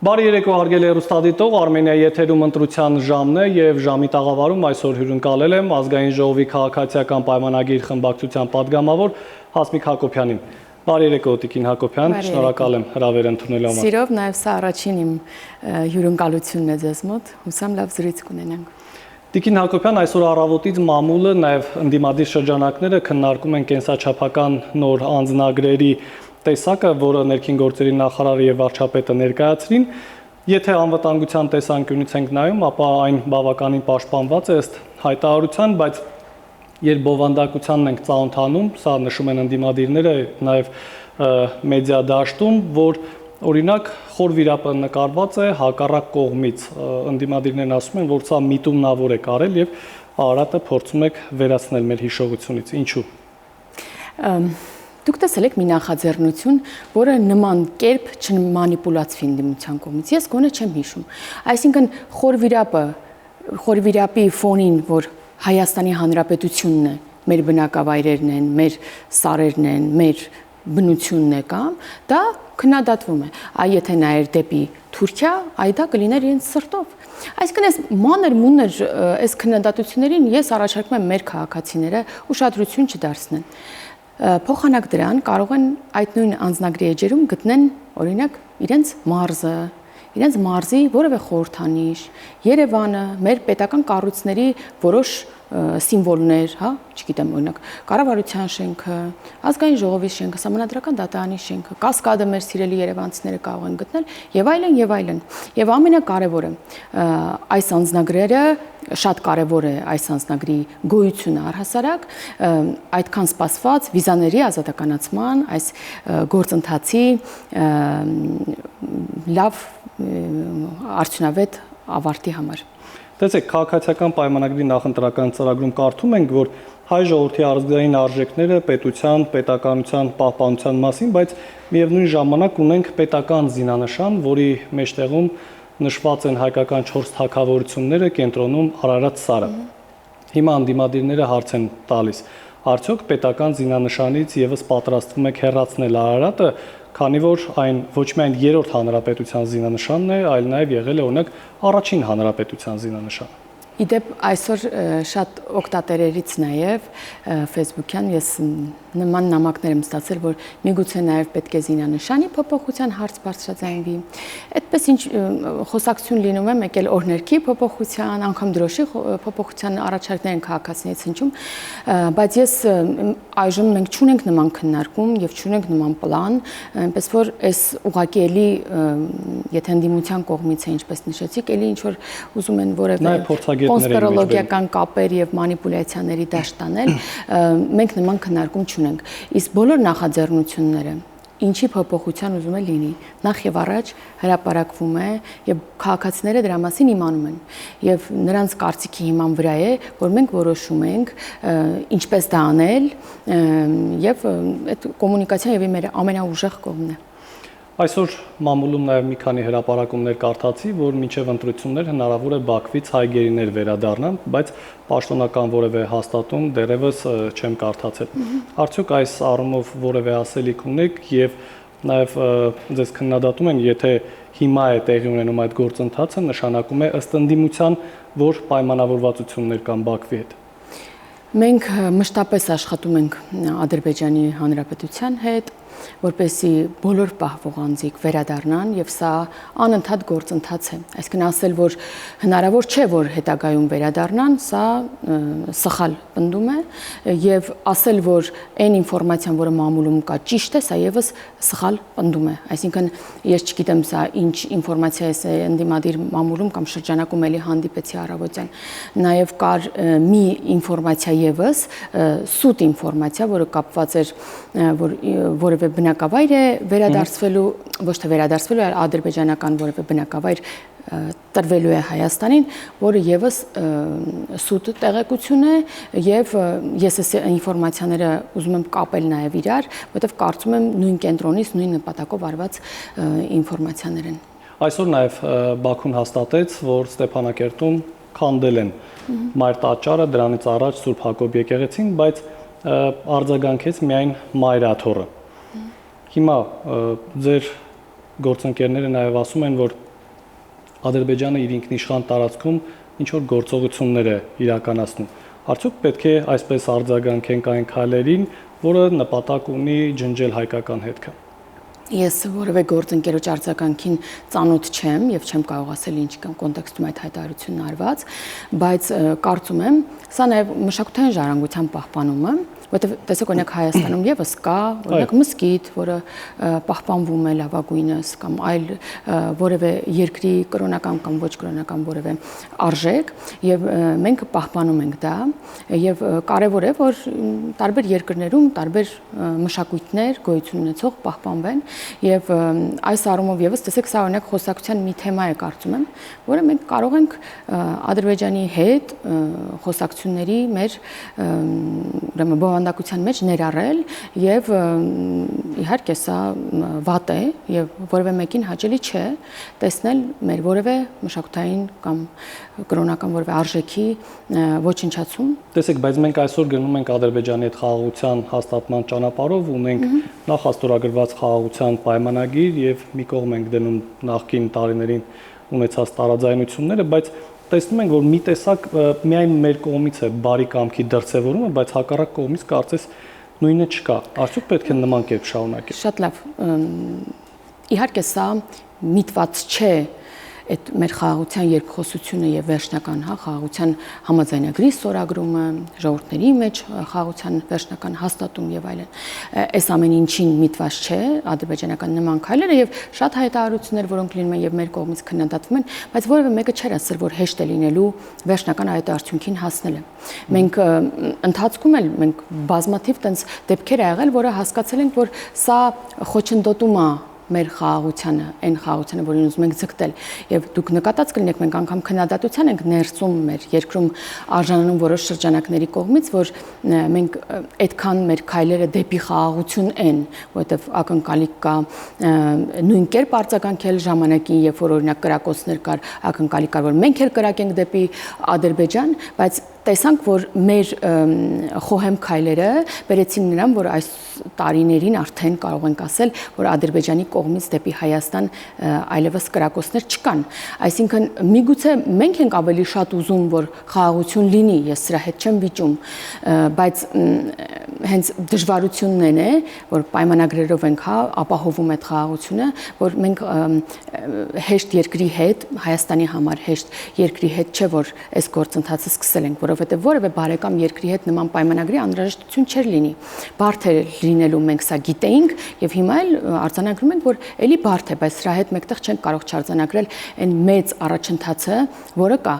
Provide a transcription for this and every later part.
Բարի երեկո հարգելի հեռուստադիտող, Արմենիայի եթերում ընտրության ժամն է եւ ժամի տաղավարում այսօր հյուրընկալել եմ ազգային ժողովի քաղաքացիական պայմանագիր խմբակցության падգամավոր Հասմիկ Հակոբյանին։ Բարի երեկո Տիկին Հակոբյան, շնորհակալ եմ հրավերը ընդունելու համար։ Սիրով նաեւ սա առաջին իմ հյուրընկալությունն է ձեզ մոտ, հուսամ լավ զրույց կունենանք։ Տիկին Հակոբյան, այսօր առավոտից մամուլը նաեւ ընդդիմադիր շրջանակները քննարկում են կենսաչափական նոր անձնագրերի տեսակը, որը ներքին գործերի նախարարը եւ վարչապետը ներկայացրին, եթե անվտանգության տեսանկյունից ենք նայում, ապա այն բավականին պաշտպանված է ըստ հայտարարության, բայց երբ բովանդակությանն ենք ծանոթանում, սա նշում են ընդդիմադիրները, նաեւ մեդիա դաշտում, որ օրինակ խոր վիրապը նկարված է հակառակ կողմից, ընդդիմադիրներն ասում են, որ սա միտումնավոր է կարել եւ Արարատը փորձում եք վերացնել մեր հիշողությունից, ինչու։ Դուք տեսել եք մի նախաձեռնություն, որը նման կերպ չմանիպուլացվի ընդդիմության կողմից։ Ես գոնե չեմ հիշում։ Այսինքն խորվիրապի ֆոնին, որ Հայաստանի Հանրապետությունն է, մեր բնակավայրերն են, մեր սարերն են, մեր բնությունն է կամ, դա քննադատվում է։ Այ եթե նայեր դեպի Թուրքիա, այ դա կլիներ իրենց սրտով։ Այսինքն այս մանր-մունր այս քննադատություններին ես առաջարկում եմ մեր քաղաքացիները ուշադրություն չդարձնեն։ Փոխանակ դրան կարող են այդ նույն անձնագրի էջերում գտնեն օրինակ իրենց մարզը, իրենց մարզի որևէ խորհրդանիշ, Երևանը, մեր պետական կառույցների որոշ սիմվոլներ, հա, չգիտեմ, օրինակ, կառավարության շենքը, ազգային ժողովի շենքը, սահմանադրական դատարանի շենքը, Կասկադը մեր սիրելի երևանցիները կարող են գտնել եւ այլն եւ այլն։ Եվ ամենակարևորը, այս անձնագրերը շատ կարևոր է այս անձնագրի գոյությունը առհասարակ, այդքան սպասված վիզաների ազատականացման, այս գործընթացի լավ արդյունավետ ավարտի համար։ Տեսեք, քաղաքացիական պայմանագրի նախընտրական ծրագրում կարդում ենք, որ հայ ժողովրդի ազգային արժեքները պետության, պետականության, պահպանության մասին, բայց միևնույն ժամանակ ունենք պետական զինանշան, որի մեջտեղում նշված են հայկական 4 թագավորությունները, կենտրոնում Արարատ սարը։ Հիմա ընդդիմադիրները հարց են տալիս. արդյոք պետական զինանշանից եւս պատրաստվում եք հեռացնել Արարատը, քանի որ այն ոչ միայն երրորդ հանրապետության զինանշանն է, այլ նաեւ եղել է օրինակ առաջին հանրապետության զինանշանը։ Իդեպ այսօր շատ օգտատերերից նաև Facebook-յան ես նման նամակներ եմ ստացել, որ միգուցե նաև պետք է զինանշանի փոփոխության հարց բարձրաձայնվի։ Այդպես ինչ խոսակցություն լինում է, մեկ էլ օրհներքի փոփոխության, անգամ դրոշի փոփոխության առաջարկներ են քաղաքացիներից հնչում, բայց ես այժմ մենք չունենք նման քննարկում եւ չունենք նման պլան, այնպես որ այս ուղղակի էլի եթե ընդդիմության կողմից է, ինչպես նշեցիք, էլի ինչ որ ուզում են որևէ կոնսպիրոլոգիական կապեր եւ մանիպուլյացիաների դաշտ տանել, մենք նման քննարկում չունենք։ Իսկ բոլոր նախաձեռնությունները ինչի փոփոխության ուզում է լինի, նախ եւ առաջ հրապարակվում է եւ քաղաքացիները դրա մասին իմանում են եւ նրանց կարծիքի հիման վրա է, որ մենք որոշում ենք ինչպես դա անել եւ այդ կոմունիկացիան եւ մեր ամենաուժեղ կողմն է։ Այսօր մամուլում նաև մի քանի հրապարակումներ կարդացի, որ մինչև ընտրություններ հնարավոր է Բաքվից հայ գերիներ վերադառնան, բայց պաշտոնական որևէ հաստատում դեռևս չեմ կարդացել։ Արդյոք այս առումով որևէ ասելիք ունեք եւ նաև ձեզ քննադատում են, եթե հիմա է տեղի ունենում այդ գործընթացը, նշանակում է ըստ ընդդիմության, որ պայմանավորվածություններ կան Բաքվի հետ։ Մենք մշտապես աշխատում ենք Ադրբեջանի Հանրապետության հետ, որպեսզի բոլոր պահվող անձիկ վերադառնան եւ սա անընդհատ գործընթաց է։ Այսինքն ասել, որ հնարավոր չէ, որ հետագայում վերադառնան, սա սխալ պնդում է եւ ասել, որ այն ինֆորմացիան, որը մամուլում կա, ճիշտ է, սա եւս սխալ պնդում է։ Այսինքն ես չգիտեմ սա ինչ ինֆորմացիա է ընդդիմադիր մամուլում կամ շրջանակում էլի հանդիպեցի առավոտյան։ Նաեւ կար մի ինֆորմացիա եւս, սուտ ինֆորմացիա, որը կապված էր, որ որևէ բնակավայր է վերադարձվելու, ոչ թե վերադարձվելու, այլ ադրբեջանական որևէ բնակավայր տրվելու է Հայաստանին, որը եւս սուտ տեղեկություն է եւ ես այս ինֆորմացիաները ուզում եմ կապել նաեւ իրար, որովհետեւ կարծում եմ նույն կենտրոնից, նույն նպատակով արված ինֆորմացիաներ են։ Այսօր նաեւ Բաքուն հաստատեց, որ Ստեփանակերտում քանդել են Մայր տաճարը, դրանից առաջ Սուրբ Հակոբ եկեղեցին, բայց արձագանքեց միայն Մայրաթոռը։ Հիմա ձեր գործընկերները նաև ասում են, որ Ադրբեջանը իր ինքնիշխան տարածքում ինչ որ գործողություններ է իրականացնում։ Արդյոք պետք է այսպես արձագանքենք այն քայլերին, որը նպատակ ունի ջնջել հայկական հետքը։ Ես որևէ գործընկերոջ արձագանքին ծանոթ չեմ եւ չեմ կարող ասել ինչ կոնտեքստում այդ հայտարարությունն արված, բայց կարծում եմ, սա նաեւ մշակութային ժառանգության պահպանումը, որտեղ տեսեք օրինակ Հայաստանում եւս կա օրինակ մզկիթ, որը պահպանվում է լավագույնս կամ այլ որևէ երկրի կրոնական կամ ոչ կրոնական որևէ արժեք եւ մենք պահպանում ենք դա եւ կարեւոր է որ տարբեր երկրներում տարբեր մշակույթներ գոյություն ունեցող պահպանվեն եւ այս առումով եւս տեսեք սա օրինակ խոսակցության մի թեմա է կարծում եմ, որը մենք կարող ենք Ադրբեջանի հետ խոսակցությունների մեր ուրեմն բովանդակության մեջ ներառել եւ իհարկե սա վատ է եւ որևէ մեկին հաճելի չէ տեսնել մեր որևէ մշակութային կամ կրոնական որևէ արժեքի ոչնչացում։ Տեսեք, բայց մենք այսօր գնում ենք Ադրբեջանի հետ խաղաղության հաստատման ճանապարհով, ունենք նախ աստորագրված խաղաղության պայմանագիր եւ մի կողմ ենք դնում նախկին տարիներին ունեցած տարաձայնությունները, բայց տեսնում ենք, որ մի տեսակ միայն մեր կողմից է բարի կամքի դրսևորումը, բայց հակառակ կողմից կարծես նույնը չկա։ Արդյոք պետք է նման կերպ շարունակել։ Շատ լավ։ Իհարկե սա միտված չէ այդ մեր խաղաղության երկխոսությունը եւ վերջնական խաղաղության համաձայնագրի ստորագրումը, ժողովուրդների մեջ խաղաղության վերջնական հաստատում եւ այլն։ Այս ամեն ինչին միտված չէ ադրբեջանական նման քայլերը եւ շատ հայտարարություններ, որոնք լինում են եւ մեր կողմից քննադատվում են, բայց որևէ մեկը չէր ասել, որ հեշտ է լինելու վերջնական այդ արդյունքին հասնելը։ Մենք ընթացքում էլ մենք բազմաթիվ տենց դեպքեր ա եղել, որը հասկացել ենք, որ սա խոչընդոտում է մեր խաղաղությանը, այն խաղաղությանը, որին ուզում ենք ձգտել։ Եվ դուք նկատած կլինեք, մենք անգամ քննադատության ենք ներսում մեր երկրում արժանանում որոշ շրջանակների կողմից, որ մենք այդքան մեր քայլերը դեպի խաղաղություն են, որովհետև ակնկալիք կա նույն կերպ արձագանքել ժամանակին, երբ որ օրինակ կրակոցներ կար, ակնկալիք կար, որ մենք էլ կրակենք դեպի Ադրբեջան, բայց տեսանք, որ մեր խոհեմ քայլերը բերեցին նրան, որ այս տարիներին արդեն կարող ենք ասել, որ Ադրբեջանի կողմից դեպի Հայաստան այլևս կրակոցներ չկան։ Այսինքն միգուցե մենք ենք ավելի շատ ուզում, որ խաղաղություն լինի, ես սրա հետ չեմ վիճում, բայց հենց դժվարությունն է, որ պայմանագրերով ենք ապահովում այդ խաղաղությունը, որ մենք հեշտ երկրի հետ, Հայաստանի համար հեշտ երկրի հետ չէ, որ այս գործընթացը սկսել ենք, որովհետև որևէ բարեկամ երկրի հետ նման պայմանագրի անհրաժեշտություն չէր լինի։ Բարդ է լինելու մենք սա գիտեինք եւ հիմա էլ արձանագրում ենք, որ էլի բարդ է, բայց սրա հետ մեկտեղ չենք կարող չարձանագրել այն մեծ առաջընթացը, որը կա։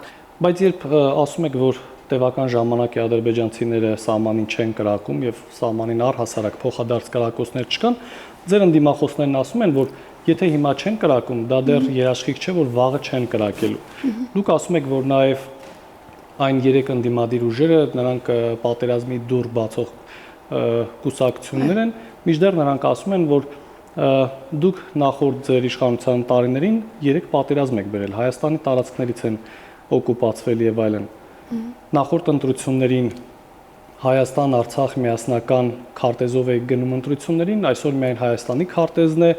Բայց երբ ասում եք, որ տևական ժամանակ է ադրբեջանցիները սահմանին չեն կրակում եւ սահմանին առհասարակ փոխադարձ կրակոցներ չկան, ձեր ընդդիմախոսներն ասում են, որ եթե հիմա չեն կրակում, դա դեռ երաշխիք չէ, որ վաղը չեն կրակելու։ Դուք ասում եք, որ նաեւ այն երեք ընդդիմադիր ուժերը նրանք պատերազմի դուռ բացող կուսակցություններ են, մինչդեռ նրանք ասում են, որ դուք նախորդ ձեր իշխանության տարիներին 3 պատերազմ եք բերել, Հայաստանի տարածքներից են օկուպացվել եւ այլն։ Նախորդ ընտրություններին Հայաստան, Արցախ միասնական քարտեզով է գնում ընտրություններին, այսօր միայն Հայաստանի քարտեզն է,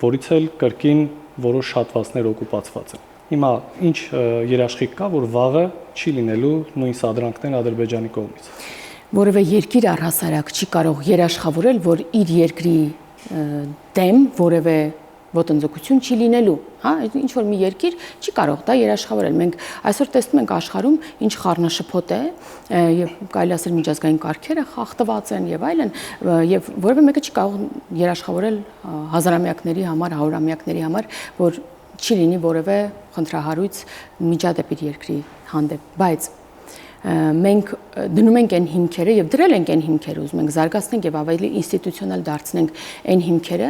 որից էլ կրկին որոշ հատվածներ օկուպացված են։ Հիմա ինչ երաշխիք կա, որ վաղը չի լինելու նույն սադրանքներն Ադրբեջանի կողմից։ Որևէ երկիր առհասարակ չի կարող երաշխավորել, որ իր երկրի դեմ որևէ ոտնձգություն չի լինելու, հա, ինչ որ մի երկիր չի կարող դա երաշխավորել։ Մենք այսօր տեսնում ենք աշխարհում ինչ խառնաշփոթ է եւ կարելի ասել միջազգային կարգերը խախտված են եւ այլն, եւ որևէ մեկը չի կարող երաշխավորել հազարամյակների համար, հարյուրամյակների համար, որ չի լինի որևէ խնդրահարույց միջադեպ իր երկրի հանդեպ, բայց մենք դնում ենք այն հիմքերը եւ դրել ենք այն հիմքերը, ուզում ենք զարգացնենք եւ ավելի ինստիտուցիոնալ դարձնենք այն հիմքերը,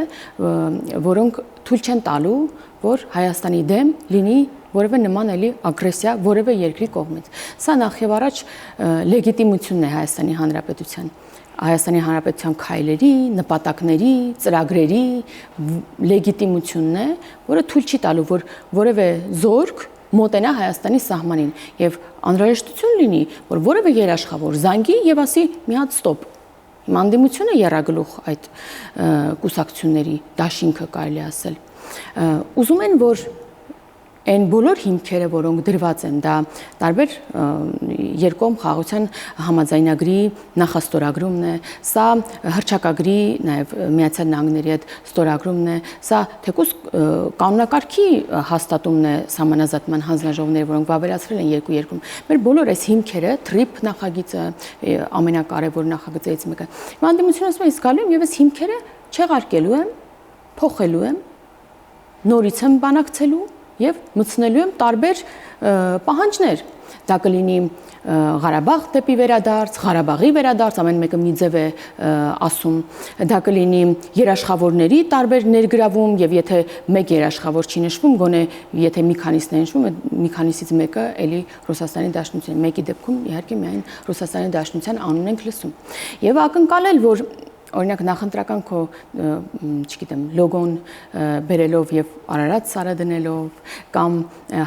որոնք թույլ չեն տալու, որ Հայաստանի դեմ լինի որևէ նման էլի ագրեսիա որևէ երկրի կողմից։ Սա նախ եւ առաջ լեգիտիմությունն է Հայաստանի Հանրապետության։ Հայաստանի Հանրապետության քայլերի, նպատակների, ծրագրերի լեգիտիմությունն է, որը թույլ չի տալու, որ որևէ զորք մոտենա Հայաստանի սահմանին եւ անհրաժեշտություն լինի, որ որևէ երաշխավոր զանգի եւ ասի՝ մի հատ ստոպ։ Հիմա անդիմությունը եռագլուխ այդ կուսակցությունների դաշինքը կարելի ասել։ Ուզում են, որ այն բոլոր հիմքերը, որոնք դրված են, դա տարբեր երկկողմ խաղաղության համաձայնագրի նախաստորագրումն է, սա հռչակագրի նաև Միացյալ Նահանգների հետ ստորագրումն է, սա թեկուզ կանոնակարգի հաստատումն է սահմանազատման հանձնաժողովները, որոնք վավերացրել են երկու երկրում։ Մեր բոլոր այս հիմքերը, TRIP նախագիծը ամենակարևոր նախագծերից մեկը։ Անդիմությունը ասում է, իսկ գալու եմ եւ այս հիմքերը չեղարկելու եմ, փոխելու եմ, նորից եմ բանակցելու եւ մտցնելու եմ տարբեր պահանջներ։ Դա կլինի Ղարաբաղ դեպի վերադարձ, Ղարաբաղի վերադարձ, ամեն մեկը մի ձև է ասում, դա կլինի երաշխավորների տարբեր ներգրավում եւ եթե մեկ երաշխավոր չի նշվում, գոնե եթե մի քանիսն է նշվում, մի քանիսից մեկը էլի Ռուսաստանի Դաշնության, մեկի դեպքում իհարկե միայն Ռուսաստանի Դաշնության անուն ենք լսում։ Եվ ակնկալել, որ օրինակ նախընտրական քո, չգիտեմ, լոգոն բերելով եւ Արարատ սարը դնելով կամ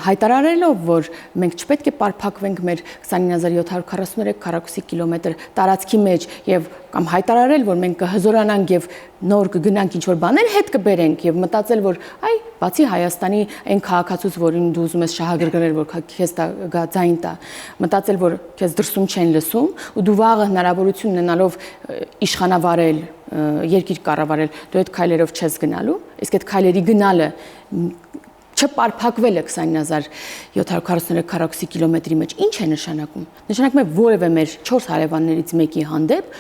հայտարարելով, որ մենք չպետք է պարփակվենք մեր 29743 քառակուսի կիլոմետր տարածքի մեջ եւ կամ հայտարարել, որ մենք կհզորանանք եւ նոր կգնանք ինչ որ բաներ հետ կբերենք եւ մտածել, որ այ բացի Հայաստանի այն քաղաքացուց, որին դու ուզում ես շահագրգռել, որ քեզ գա ձայն տա, մտածել, որ քեզ դրսում չեն լսում ու դու վաղը հնարավորություն ունենալով իշխանավարել, երկիր կառավարել, դու այդ քայլերով չես գնալու, իսկ այդ քայլերի գնալը չպարփակվելը 20743 քառակուսի կիլոմետրի մեջ ինչ է նշանակում։ Նշանակում է որևէ մեր 4 հարևաններից մեկի հանդեպ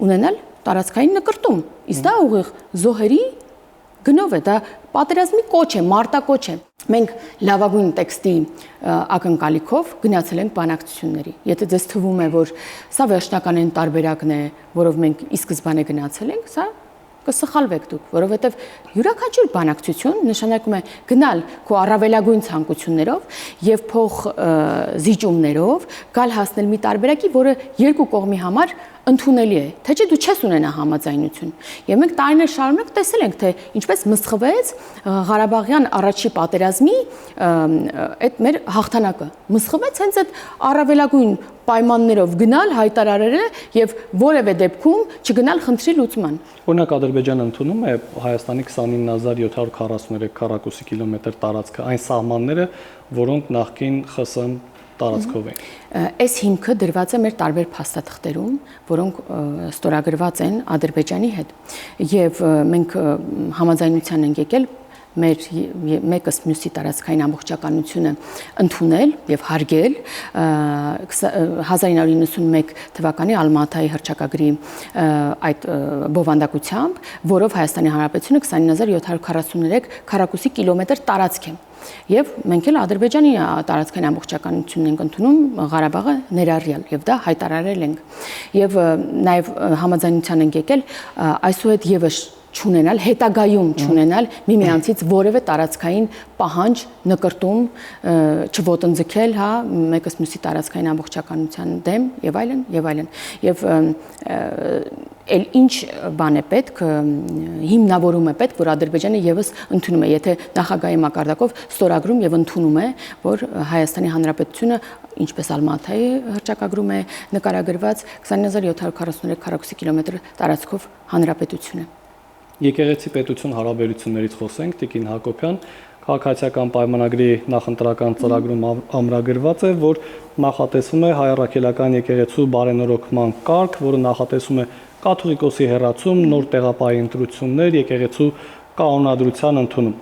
ունենալ տարածքային նկրտում։ Իսկ դա ուղիղ զոհերի գնով է, դա պատերազմի կոչ է, մարտակոչ է։ Մենք լավագույն տեքստի ակնկալիքով գնացել ենք բանակցությունների։ Եթե ձեզ թվում է, որ սա վերջնական այն տարբերակն է, որով մենք ի սկզբանե գնացել ենք, սա կսխալվեք դուք, որովհետև յուրաքանչյուր բանակցություն նշանակում է գնալ քո առավելագույն ցանկություններով եւ փող զիջումներով գալ հասնել մի տարբերակի, որը երկու կողմի համար ընդունելի է, թե չէ դու չես ունենա համաձայնություն։ Եվ մենք տարիներ շարունակ տեսել ենք, թե ինչպես մսխվեց Ղարաբաղյան առաջի պատերազմի այդ մեր հաղթանակը։ Մսխվեց հենց այդ առավելագույն պայմաններով գնալ, հայտարարել եւ որևէ դեպքում չգնալ խնդրի լուծման։ Օրինակ Ադրբեջանը ընդունում է Հայաստանի 29743 քառակուսի կիլոմետր տարածքը, այն սահմանները, որոնք նախկին ԽՍՀՄ տարածքով են։ Այս հիմքը դրված է մեր տարբեր փաստաթղթերում, որոնք ստորագրված են Ադրբեջանի հետ։ Եվ մենք համաձայնության ենք եկել մեր մեկս մյուսի տարածքային ամբողջականությունը ընդունել եւ հարգել 1991 թվականի Ալմատայի հռչակագրի այդ բովանդակությամբ, որով Հայաստանի Հանրապետությունը 20743 քառակուսի կիլոմետր տարածք է։ Եվ մենք էլ Ադրբեջանի տարածքային ամբողջականությունն ենք ընդունում Ղարաբաղը ներառյալ եւ դա հայտարարել ենք։ Եվ նաեւ համաձայնության ենք եկել այսուհետ եւս չունենալ, հետագայում չունենալ միմյանցից որևէ տարածքային պահանջ, նկրտում, չոտնձգել, հա, մեկս մյուսի տարածքային ամբողջականության դեմ եւ այլն եւ այլն։ Եվ էլ ինչ բան է պետք, հիմնավորում է պետք, որ Ադրբեջանը եւս ընդունում է, եթե նախագահի մակարդակով ստորագրում եւ ընդունում է, որ Հայաստանի Հանրապետությունը, ինչպես Ալմատայի հռչակագրում է նկարագրված 20743 քառակուսի կիլոմետր տարածքով հանրապետություն է։ Եկեղեցի պետություն հարաբերություններից խոսենք, Տիկին Հակոբյան, քաղաքացիական պայմանագրի նախընտրական ծրագրում ամրագրված է, որ նախատեսվում է հայ առաքելական եկեղեցու բարենորոգման կարգ, որը նախատեսում է կաթողիկոսի հեռացում, նոր տեղապահի ընտրություններ, եկեղեցու կանոնադրության ընդունում։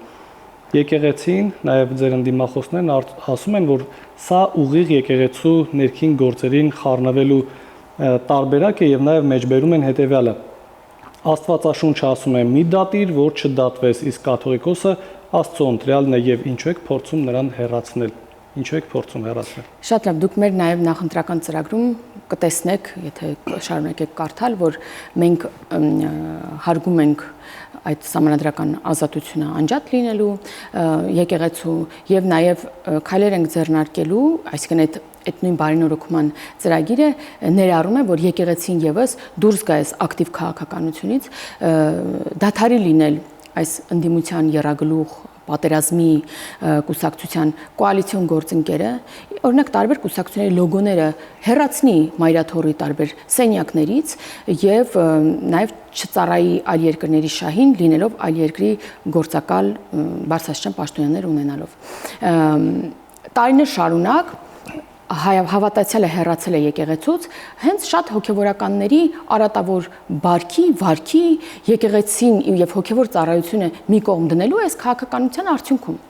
Եկեղեցին, նաև ձեր ընդդիմախոսներն ասում են, որ սա ուղիղ եկեղեցու ներքին գործերին խառնվելու տարբերակ է եւ նաև մեջբերում են հետեւյալը. Աստվածաշունչը ասում է՝ մի դատիր, որ չդատվես, իսկ կաթողիկոսը Աստծո ընտրյալն է եւ ինչու եք փորձում նրան հեռացնել։ Ինչու եք փորձում հեռացնել։ Շատ լավ, դուք մեր նաև նախընտրական ծրագրում կտեսնեք, եթե շարունակեք կարդալ, որ մենք հարգում ենք այդ սահմանադրական ազատությունը անջատ լինելու եկեղեցու եւ նաեւ քայլեր ենք ձեռնարկելու, այսինքն այդ նույն բարենորոգման ծրագիրը ներառում է, որ եկեղեցին եւս դուրս գա այս ակտիվ քաղաքականությունից, դադարի լինել այս ընդդիմության եռագլուխ պատերազմի կուսակցության կոալիցիոն գործընկերը, օրինակ տարբեր կուսակցությունների լոգոները հեռացնի մայրաթորի տարբեր սենյակներից եւ նաեւ չծառայի այլ երկրների շահին, լինելով այլ երկրի գործակալ բարձրաստիճան պաշտոնյաներ ունենալով։ Տարիներ շարունակ հավատացյալը հեռացել է եկեղեցուց հենց շատ հոգևորականների արատավոր բարքի, վարքի, եկեղեցին եւ հոգևոր ծառայությունը մի կողմ դնելու այս քաղաքականության արդյունքում։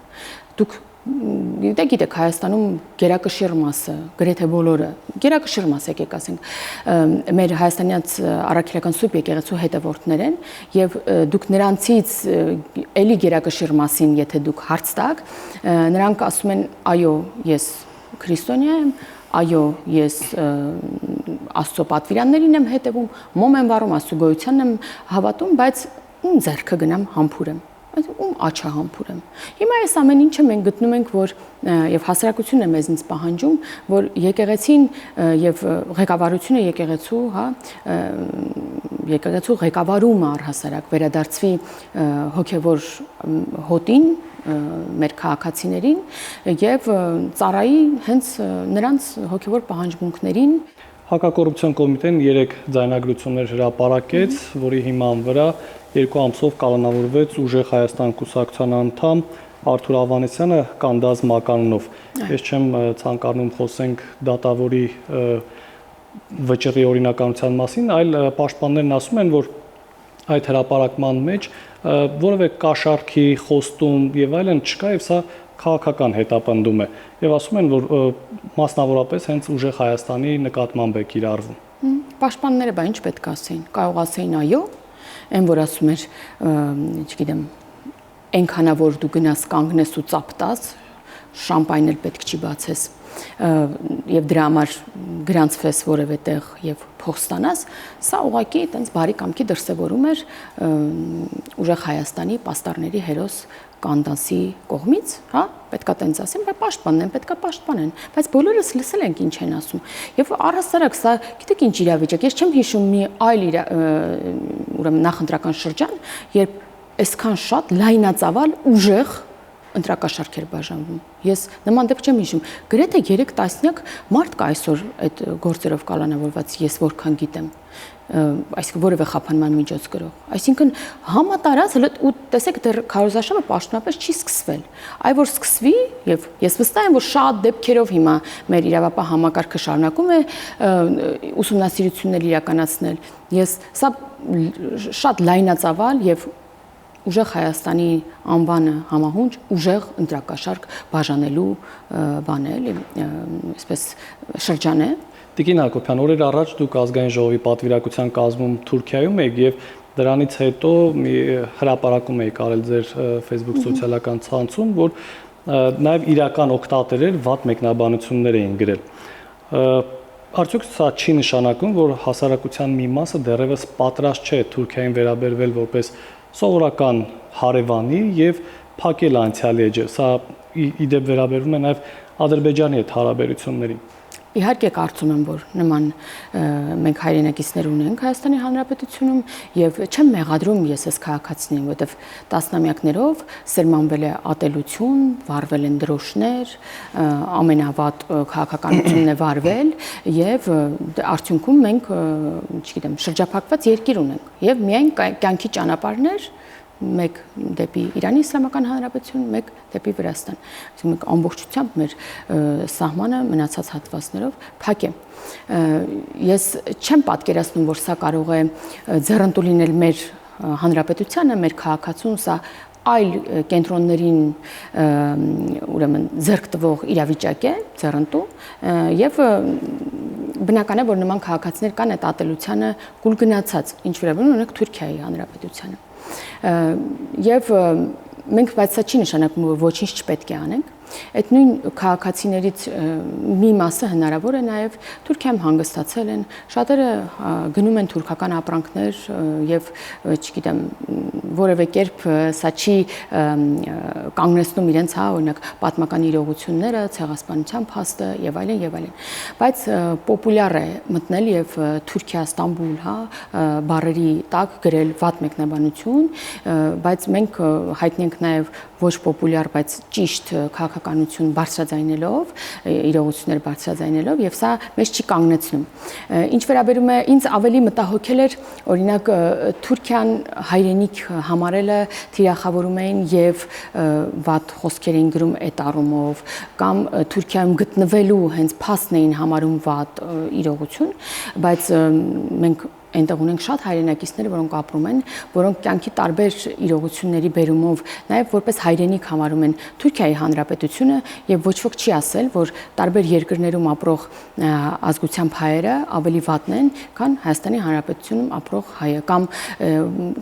Դուք գիտեք Հայաստանում գերակշիռ մասը, գրեթե բոլորը, գերակշիռ մաս եկեք ասենք, մեր հայաստանյան առաքելական սուրբ եկեղեցու հետևորդներ են եւ դուք նրանցից էլի գերակշիռ մասին, եթե դուք հարց տաք, նրանք ասում են այո, ես քրիստոնյա եմ, այո, ես Աստծո պատվիրաններին եմ հետևում, մոմ եմ վառում, Աստծո գոյությանն եմ հավատում, բայց ում ձեռքը գնամ համբուրեմ, ում աչը համբուրեմ։ Հիմա այս ամեն ինչը մենք գտնում ենք, որ եւ հասարակությունն է մեզնից պահանջում, որ եկեղեցին եւ ղեկավարությունը եկեղեցու, հա, եկեղեցու ղեկավարումը առհասարակ վերադարձվի հոգևոր հոտին մեր քաղաքացիներին եւ ծառայի հենց նրանց հոգևոր պահանջմունքներին։ Հակակոռուպցիոն կոմիտեն 3 ձայնագրություններ հրապարակեց, որի հիման վրա 2 ամսով կալանավորվեց Ուժեղ Հայաստան կուսակցության անդամ Արթուր Ավանեսյանը կանդած մականունով։ Ես չեմ ցանկանում խոսենք դատավորի վճռի օրինականության մասին, այլ պաշտպաններն ասում են, որ այդ հրապարակման մեջ որևէ կաշառքի, խոստում եւ այլն չկա եւ սա քաղաքական հետապնդում է եւ ասում են, որ մասնավորապես հենց Ուժեղ Հայաստանի նկատմամբ է կիրառվում։ Պաշտպանները բա ինչ պետք է ասեին, կարող ասեին այո, այն որ ասում էր, չգիտեմ, այնքանա որ դու գնաս կանգնես ու ծապտաս, շամպայն էլ պետք չի բացես եւ դրա համար գրանցվես որևէ տեղ եւ փող ստանաս, սա ուղղակի այտենց բարի կամքի դրսևորում էր Ուժեղ Հայաստանի պաստառների հերոս Կանդասի կողմից, հա, պետքա տենց ասեմ, բայց պաշտպանեն, պետքա պաշտպանեն, բայց բոլորս լսել ենք ինչ են ասում։ Եվ առհասարակ սա, գիտեք ինչ իրավիճակ, ես չեմ հիշում մի այլ ուրեմն նախընտրական շրջան, երբ այսքան շատ լայնածավալ ուժեղ ընտրակաշառքեր բաժանվում։ Ես նման դեպք չեմ հիշում։ Գրեթե 3 տասնյակ մարդ կա այսօր այդ գործերով կալանավորված, ես որքան գիտեմ, այսինքն որևէ խափանման միջոց գրող։ Այսինքն համատարած ու տեսեք դեռ քարոզարշավը պաշտոնապես չի սկսվել։ Այ որ սկսվի եւ ես վստահ եմ, որ շատ դեպքերով հիմա մեր իրավապահ համակարգը շարունակում է ուսումնասիրություններ իրականացնել։ Ես սա շատ լայնածավալ եւ Ուժեղ Հայաստանի անվանը համահունչ ուժեղ ընտրակաշառք բաժանելու բան է, էլի, այսպես շրջան է։ Տիկին Հակոբյան, օրեր առաջ դուք ազգային ժողովի պատվիրակության կազմում Թուրքիայում եք եւ դրանից հետո մի հրապարակում եք արել ձեր Facebook սոցիալական ցանցում, որ նաեւ իրական օգտատերեր վատ մեկնաբանություններ էին գրել։ Արդյոք սա չի նշանակում, որ հասարակության մի մասը դեռևս պատրաստ չէ Թուրքիային վերաբերվել որպես սովորական հարևանի եւ փակել անցյալի էջը։ Սա իդեպ վերաբերվում է նաեւ Ադրբեջանի հետ հարաբերություններին։ Իհարկե կարծում եմ, որ նման մենք հայրենակիցներ ունենք Հայաստանի Հանրապետությունում եւ չեմ մեղադրում ես այս քաղաքացիներին, որովհետեւ տասնամյակներով սերմանվել է ատելություն, վարվել են դրոշներ, ամենավատ քաղաքականությունն է վարվել եւ արդյունքում մենք, չգիտեմ, շրջափակված երկիր ունենք եւ միայն կյանքի ճանապարհներ մեկ դեպի Իրանի Իսլամական Հանրապետություն, մեկ դեպի Վրաստան։ Այսինքն մենք ամբողջությամբ մեր սահմանը մնացած հատվածներով փակ է։ Ես չեմ պատկերացնում, որ սա կարող է ձեռնտու լինել մեր հանրապետությանը, մեր քաղաքացուն, սա այլ կենտրոններին ուրեմն ձեռք տվող իրավիճակ է, ձեռնտու, եւ բնական է, որ նման քաղաքացիներ կան այդ ատելությանը կուլ գնացած, ինչ վերաբերում ունենք Թուրքիայի Հանրապետությանը։ Եվ մենք բայց սա չի նշանակում, որ ոչինչ չպետք է անենք, Այդ նույն քաղաքացիներից մի մասը հնարավոր է նաև Թուրքիայում հանգստացել են, շատերը գնում են թուրքական ապրանքներ եւ չգիտեմ որևէ կերպ սա չի կանգնեցնում իրենց օրինակ պատմական իրողությունները, ցեղասպանության փաստը եւ այլն եւ այլն, բայց պոպուլյար է մտնել եւ Թուրքիա, Ստամբուլ, բառերի տակ գրել վատ մեկնաբանություն, բայց մենք հայտնի ենք նաեւ ոչ պոպուլյար, բայց ճիշտ քաղաքականություն բարձրաձայնելով, իրողություններ բարձրաձայնելով եւ սա մեզ չի կանգնեցնում։ Ինչ վերաբերում է ինձ ավելի մտահոգել էր օրինակ Թուրքիան հայրենիք համարելը թիրախավորում էին եւ վատ խոսքեր էին գրում այդ առումով կամ Թուրքիայում գտնվելու հենց փաստն էին համարում վատ իրողություն, բայց մենք այնտեղ ունենք շատ հայրենակիցներ, որոնք ապրում են, որոնք կյանքի տարբեր իրողությունների բերումով նաև որպես հայրենիք համարում են Թուրքիայի Հանրապետությունը եւ ոչ ոք չի ասել, որ տարբեր երկրներում ապրող ազգությամբ հայերը ավելի վատն են, քան Հայաստանի Հանրապետությունում ապրող հայը կամ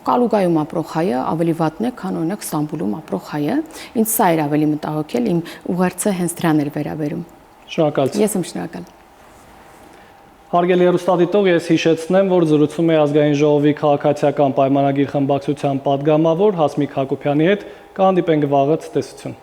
Կալուգայում ապրող հայը ավելի վատն է, քան օրինակ Ստամբուլում ապրող հայը։ Ինձ սա էր ավելի մտահոգել, իմ ուղերձը հենց դրան էր վերաբերում։ Շնորհակալություն։ Ես եմ շնորհակալ։ Հարգելի հեռուստադիտող, ես հիշեցնեմ, որ զրուցում է Ազգային ժողովի քաղաքացիական պայմանագիր խմբակցության պատգամավոր Հասմիկ Հակոբյանի հետ, կհանդիպենք վաղը, ցտեսություն։